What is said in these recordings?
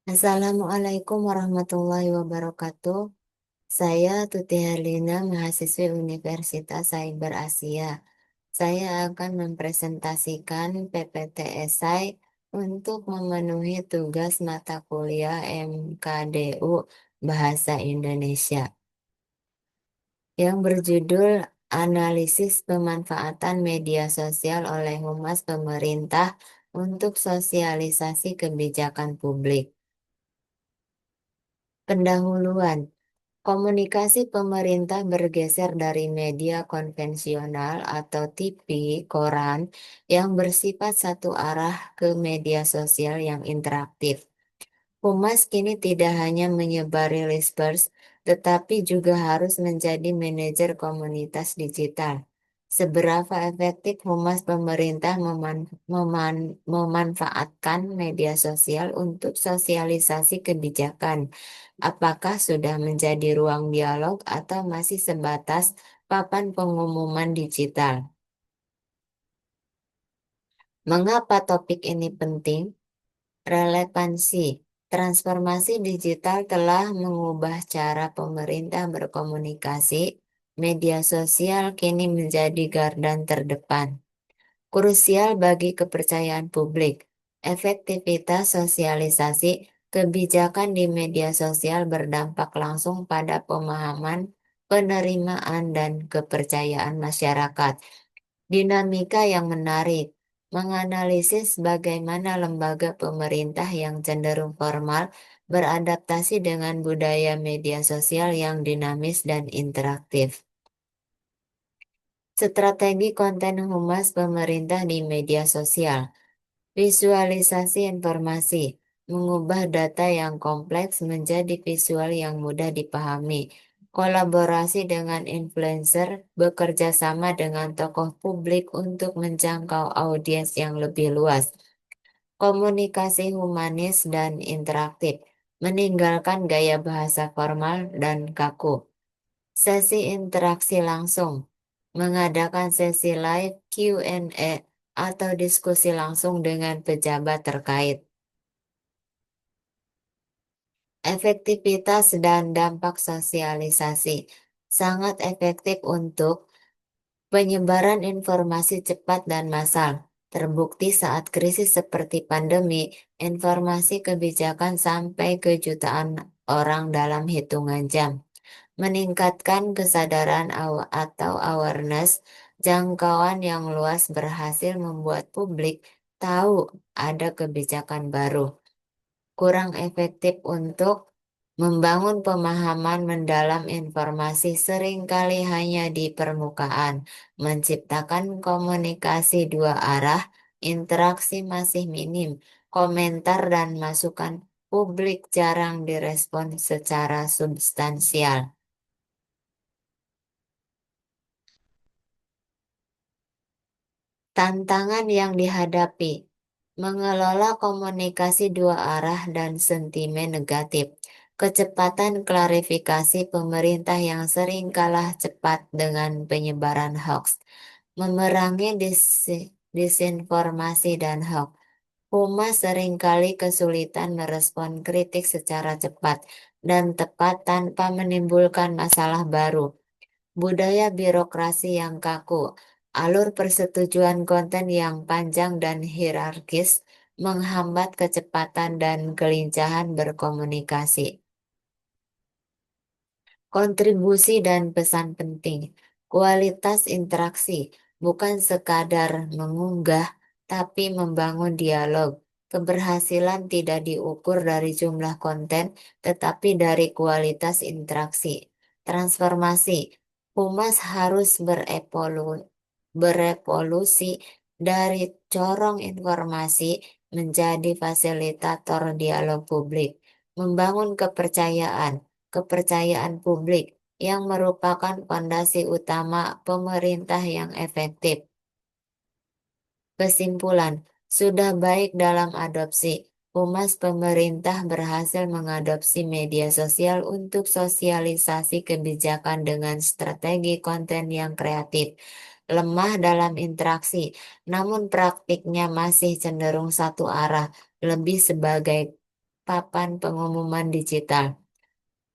Assalamualaikum warahmatullahi wabarakatuh. Saya Tuti Herlina, mahasiswi Universitas Cyber Asia. Saya akan mempresentasikan PPT Esai untuk memenuhi tugas mata kuliah MKDU Bahasa Indonesia yang berjudul Analisis Pemanfaatan Media Sosial oleh Humas Pemerintah untuk Sosialisasi Kebijakan Publik. Pendahuluan. Komunikasi pemerintah bergeser dari media konvensional atau TV, koran, yang bersifat satu arah ke media sosial yang interaktif. Humas kini tidak hanya menyebar rilis pers, tetapi juga harus menjadi manajer komunitas digital. Seberapa efektif humas pemerintah memanfaatkan media sosial untuk sosialisasi kebijakan? Apakah sudah menjadi ruang dialog atau masih sebatas papan pengumuman digital? Mengapa topik ini penting? Relevansi. Transformasi digital telah mengubah cara pemerintah berkomunikasi. Media sosial kini menjadi garda terdepan, krusial bagi kepercayaan publik. Efektivitas sosialisasi kebijakan di media sosial berdampak langsung pada pemahaman, penerimaan, dan kepercayaan masyarakat. Dinamika yang menarik, menganalisis bagaimana lembaga pemerintah yang cenderung formal beradaptasi dengan budaya media sosial yang dinamis dan interaktif. Strategi konten humas pemerintah di media sosial. Visualisasi informasi, mengubah data yang kompleks menjadi visual yang mudah dipahami. Kolaborasi dengan influencer, bekerja sama dengan tokoh publik untuk menjangkau audiens yang lebih luas. Komunikasi humanis dan interaktif, meninggalkan gaya bahasa formal dan kaku. Sesi interaksi langsung, mengadakan sesi live Q&A atau diskusi langsung dengan pejabat terkait. Efektivitas dan dampak sosialisasi sangat efektif untuk penyebaran informasi cepat dan massal. Terbukti saat krisis seperti pandemi, informasi kebijakan sampai ke jutaan orang dalam hitungan jam. Meningkatkan kesadaran atau awareness, jangkauan yang luas berhasil membuat publik tahu ada kebijakan baru. Kurang efektif untuk membangun pemahaman mendalam informasi seringkali hanya di permukaan, menciptakan komunikasi dua arah, interaksi masih minim, komentar dan masukan publik jarang direspon secara substansial. Tantangan yang dihadapi, mengelola komunikasi dua arah dan sentimen negatif, kecepatan klarifikasi pemerintah yang sering kalah cepat dengan penyebaran hoax, memerangi disinformasi dan hoax. Humas seringkali kesulitan merespon kritik secara cepat dan tepat tanpa menimbulkan masalah baru. Budaya birokrasi yang kaku, alur persetujuan konten yang panjang dan hierarkis menghambat kecepatan dan kelincahan berkomunikasi. Kontribusi dan pesan penting. Kualitas interaksi bukan sekadar mengunggah, tapi membangun dialog. Keberhasilan tidak diukur dari jumlah konten, tetapi dari kualitas interaksi. Transformasi. Humas harus berevolusi dari corong informasi menjadi fasilitator dialog publik, membangun kepercayaan publik yang merupakan fondasi utama pemerintah yang efektif. Kesimpulan, sudah baik dalam adopsi. Humas pemerintah berhasil mengadopsi media sosial untuk sosialisasi kebijakan dengan strategi konten yang kreatif, lemah dalam interaksi, namun praktiknya masih cenderung satu arah, lebih sebagai papan pengumuman digital.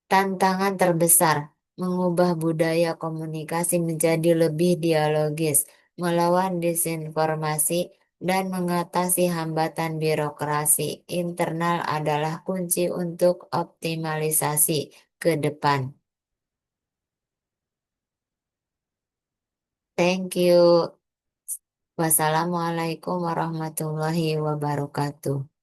Tantangan terbesar, mengubah budaya komunikasi menjadi lebih dialogis, melawan disinformasi, dan mengatasi hambatan birokrasi internal adalah kunci untuk optimalisasi ke depan. Thank you. Wassalamualaikum warahmatullahi wabarakatuh.